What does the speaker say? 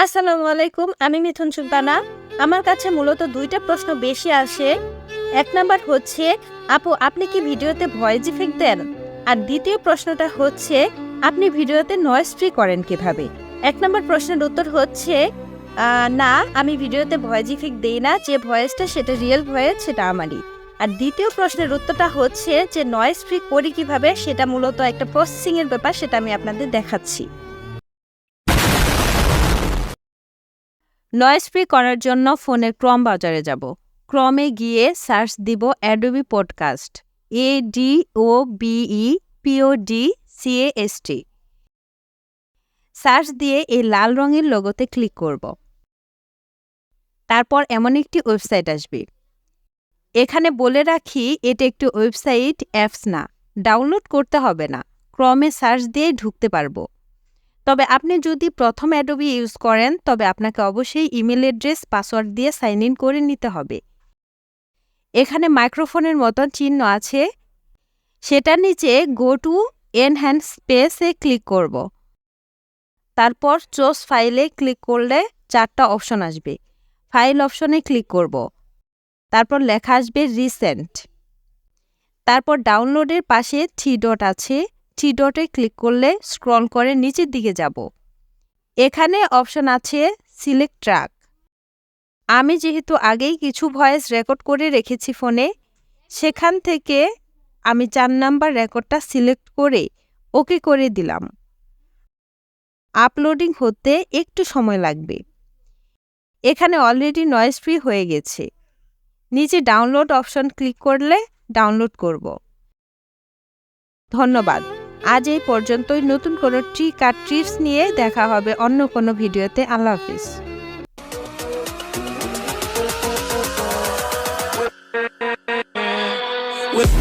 আসসালামু আলাইকুম, আমি মিথুন সুলতানা। আমার কাছে মূলত দুইটা প্রশ্ন বেশি আসে। এক নাম্বার হচ্ছে, আপু আপনি কি ভিডিওতে ভয়েস ইফেক্ট দেন? আর দ্বিতীয় প্রশ্নটা হচ্ছে, আপনি ভিডিওতে নয়েজ ফ্রি করেন কিভাবে? এক নাম্বার প্রশ্নের উত্তর হচ্ছে না, আমি ভিডিওতে ভয়েস ইফেক্ট দেই না। যে ভয়েসটা সেটা রিয়েল ভয়েস, সেটা আমারই। আর দ্বিতীয় প্রশ্নের উত্তরটা হচ্ছে যে নয়েজ ফ্রি করি কিভাবে, সেটা মূলত একটা প্রসেসিংয়ের ব্যাপার, সেটা আমি আপনাদের দেখাচ্ছি। নয়েজ ফ্রি করার জন্য ফোনের ক্রম ব্রাউজারে যাব। ক্রমে গিয়ে সার্চ দিব Adobe podcast, ADOBE PODCAST। Search দিয়ে এই লাল রঙের লোগোতে ক্লিক করব। তারপর এমন একটি ওয়েবসাইট আসবে। এখানে বলে রাখি, এটা একটি ওয়েবসাইট, অ্যাপস না। ডাউনলোড করতে হবে না, ক্রমে সার্চ দিয়ে ঢুকতে পারবো। তবে আপনি যদি প্রথম অ্যাডোবি ইউজ করেন, তবে আপনাকে অবশ্যই ইমেল অ্যাড্রেস, পাসওয়ার্ড দিয়ে সাইন ইন করে নিতে হবে। এখানে মাইক্রোফোনের মতন চিহ্ন আছে, সেটার নিচে গো টু এনহ্যান্স স্পেসে ক্লিক করব। তারপর চোজ ফাইলে ক্লিক করলে 4টা অপশন আসবে। ফাইল অপশনে ক্লিক করব। তারপর লেখা আসবে রিসেন্ট। তারপর ডাউনলোডের পাশে 3 ডট আছে, 3 ডটে ক্লিক করলে স্ক্রল করে নিচের দিকে যাব। এখানে অপশন আছে সিলেক্ট ট্র্যাক। আমি যেহেতু আগেই কিছু ভয়েস রেকর্ড করে রেখেছি ফোনে, সেখান থেকে আমি 4 নাম্বার রেকর্ডটা সিলেক্ট করে ওকে করে দিলাম। আপলোডিং হতে একটু সময় লাগবে। এখানে অলরেডি নয়েজ ফ্রি হয়ে গেছে। নিচে ডাউনলোড অপশন ক্লিক করলে ডাউনলোড করব। ধন্যবাদ। আজ এই পর্যন্তই। নতুন কোনো ট্রিক আর টিপস নিয়ে দেখা হবে অন্য কোনো ভিডিওতে। আল্লাহ হাফিজ। with